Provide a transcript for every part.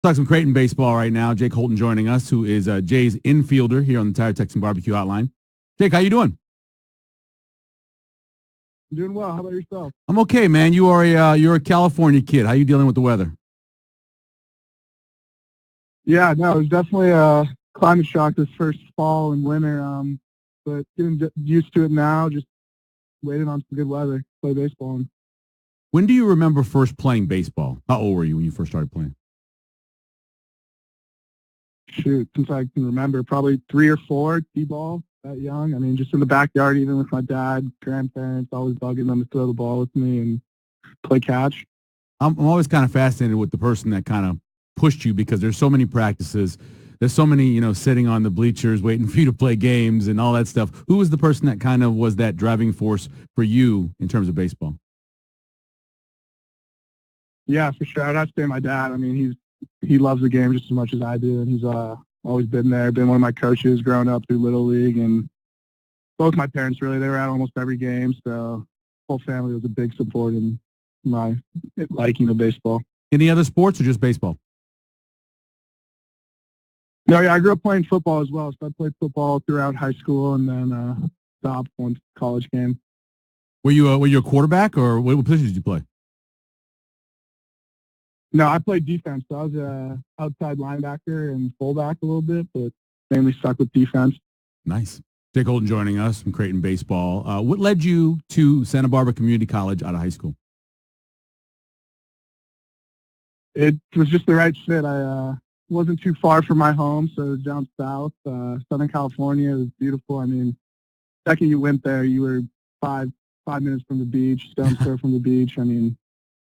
Talk some Creighton baseball right now. Jake Holton joining us, who is Jay's infielder here on the Tire Texan Barbecue Hotline. Jake, how you doing? I'm doing well. How about yourself? I'm okay, man. You're a California kid. How you dealing with the weather? Yeah, no, it was definitely a climate shock this first fall and winter, but getting used to it now, just waiting on some good weather to play baseball. And When do you remember first playing baseball? How old were you when you first started playing? shoot, since I can remember, probably 3 or 4, T-ball, that young. I mean, just in the backyard, even with my dad, grandparents, always bugging them to throw the ball with me and play catch. I'm always kind of fascinated with the person that kind of pushed you because there's so many practices. There's so many, sitting on the bleachers waiting for you to play games and all that stuff. Who was the person that kind of was that driving force for you in terms of baseball? Yeah, for sure. I'd have to say my dad. I mean, he loves the game just as much as I do, and he's always been there, been one of my coaches growing up through Little League, and both my parents, really, they were at almost every game, so whole family was a big support in my liking of baseball. Any other sports or just baseball? No, yeah, I grew up playing football as well, so I played football throughout high school and then stopped once college came. Were you a quarterback or what position did you play? No, I played defense, so I was a outside linebacker and fullback a little bit, but mainly stuck with defense. Nice. Jake Holton joining us from Creighton baseball. What led you to Santa Barbara Community College out of high school? It was just the right fit. I wasn't too far from my home, so it was down south, Southern California. It was beautiful. I mean, the second you went there, you were five minutes from the beach, stone's throw from the beach. I mean,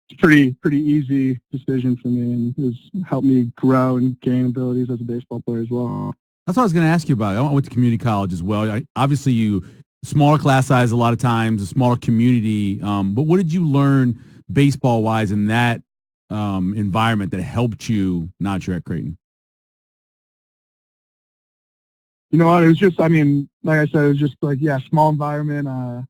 it's a pretty easy decision for me, and it's helped me grow and gain abilities as a baseball player as well. That's what I was going to ask you about. I went to community college as well. Obviously, smaller class size a lot of times, a smaller community. But what did you learn baseball-wise in that environment that helped you now that you're at Creighton? You know what? It was just, I mean, like I said, it was just like, yeah, small environment.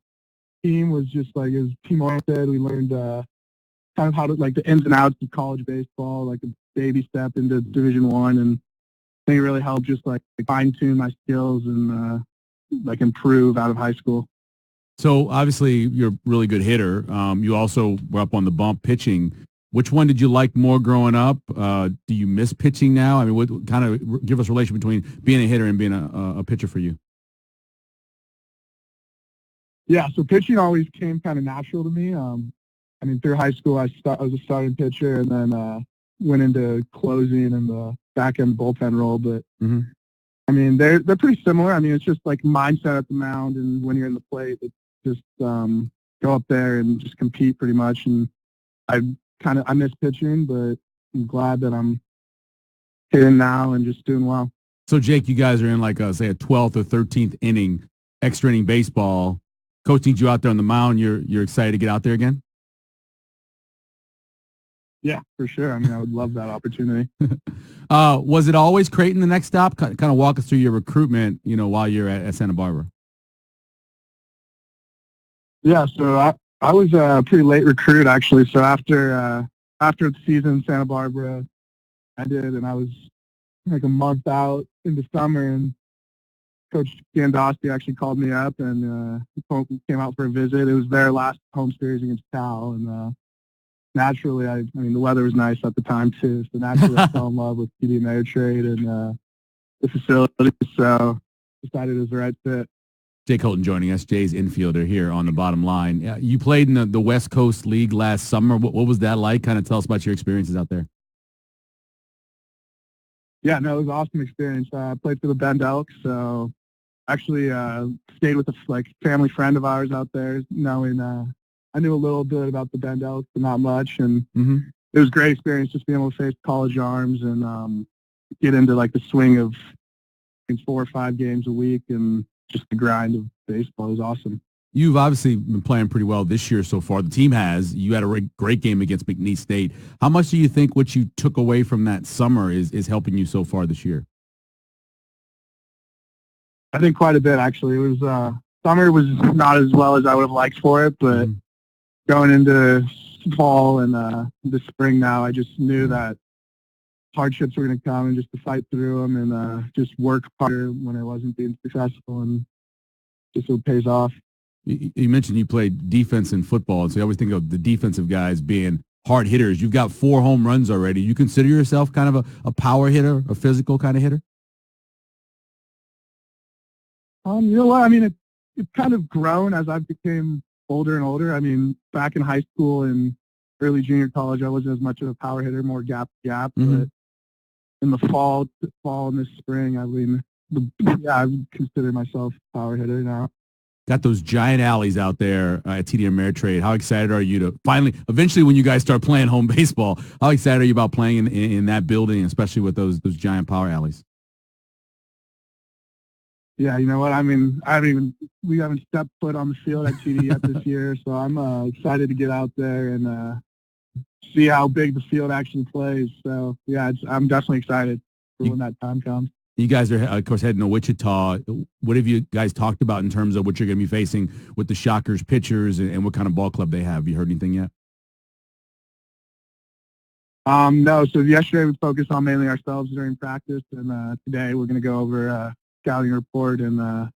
Team was just like, it was team-oriented. We learned kind of how to, like, the ins and outs of college baseball, like a baby step into Division I, and I think it really helped just like fine-tune my skills and like improve out of high school. So obviously you're a really good hitter. You also were up on the bump pitching. Which one did you like more growing up? Do you miss pitching now? I mean, what kind of give us a relation between being a hitter and being a pitcher for you? Yeah, so pitching always came kind of natural to me. I mean, through high school, I was a starting pitcher, and then went into closing and the back-end bullpen role. But, I mean, they're pretty similar. I mean, it's just like mindset at the mound, and when you're in the plate, it's just go up there and just compete pretty much. And I miss pitching, but I'm glad that I'm hitting now and just doing well. So, Jake, you guys are in like, say, a 12th or 13th inning, extra inning baseball. Coach needs you out there on the mound. You're excited to get out there again? Yeah, for sure. I mean, I would love that opportunity. Was it always Creighton the next stop? Kind of walk us through your recruitment, while you're at Santa Barbara. Yeah, so I was a pretty late recruit, actually. So after the season in Santa Barbara, I did, and I was like a month out into summer, and Coach Gandossi actually called me up and came out for a visit. It was their last home series against Cal, and naturally, I mean, the weather was nice at the time, too, so naturally I fell in love with TD Ameritrade and the facility, so decided it was the right fit. Jake Holton joining us, Jay's infielder here on the bottom line. You played in the West Coast League last summer. What was that like? Kind of tell us about your experiences out there. Yeah, no, it was an awesome experience. I played for the Bend Elks, so actually stayed with a family friend of ours out there, knowing I knew a little bit about the Bend Elks, but not much, and it was a great experience just being able to face college arms and get into like the swing of 4 or 5 games a week and just the grind of baseball. It was awesome. You've obviously been playing pretty well this year so far. The team has. You had a great game against McNeese State. How much do you think what you took away from that summer is helping you so far this year? I think quite a bit, actually. It was summer was not as well as I would have liked for it, but going into fall and the spring now, I just knew that hardships were going to come and just to fight through them and just work harder when I wasn't being successful, and just so it pays off. You mentioned you played defense in football, and so you always think of the defensive guys being hard hitters. You've got 4 home runs already. You consider yourself kind of a power hitter, a physical kind of hitter? You know what? I mean, it's kind of grown as I've became older and older. I mean, back in high school and early junior college, I wasn't as much of a power hitter, more gap to gap. Mm-hmm. But in the fall and this spring, I mean, I would consider myself a power hitter now. Got those giant alleys out there at TD Ameritrade. How excited are you to eventually when you guys start playing home baseball, how excited are you about playing in that building, especially with those giant power alleys? Yeah, you know what? I mean, we haven't stepped foot on the field at TD yet this year, so I'm excited to get out there and see how big the field actually plays. So, yeah, I'm definitely excited for when that time comes. You guys are, of course, heading to Wichita. What have you guys talked about in terms of what you're going to be facing with the Shockers pitchers and what kind of ball club they have? Have you heard anything yet? No. So yesterday we focused on mainly ourselves during practice, and today we're going to go over scouting report and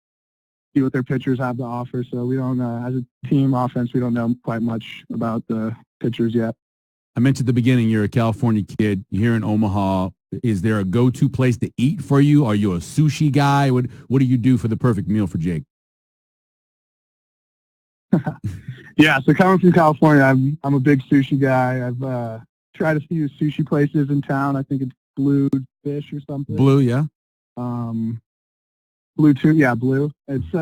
see what their pitchers have to offer. So we don't, as a team offense, we don't know quite much about the pitchers yet. I mentioned at the beginning you're a California kid. You're here in Omaha. Is there a go-to place to eat for you? Are you a sushi guy? What do you do for the perfect meal for Jake? Yeah, so coming from California, I'm a big sushi guy. I've tried a few sushi places in town. I think it's Blue Fish or something. Blue, yeah. Blue too, yeah, Blue. It's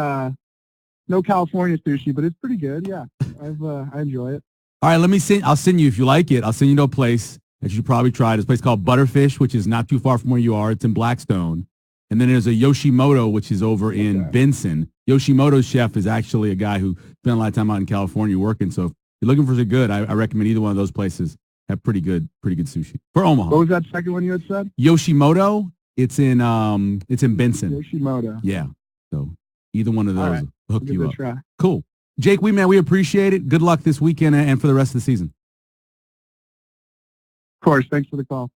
no California sushi, but it's pretty good. Yeah, I enjoy it. All right, I'll send you, if you like it, I'll send you to a place that you should probably try. This place called Butterfish, which is not too far from where you are. It's in Blackstone. And then there's a Yoshimoto, which is over in Benson. Yoshimoto's chef is actually a guy who spent a lot of time out in California working. So if you're looking for some good, I recommend either one of those places. Have pretty good sushi for Omaha. What was that second one you had said? Yoshimoto. It's in Benson. Yoshimoto. Yeah. So either one of those will hook you up. Try. Cool. Jake, we appreciate it. Good luck this weekend and for the rest of the season. Of course. Thanks for the call.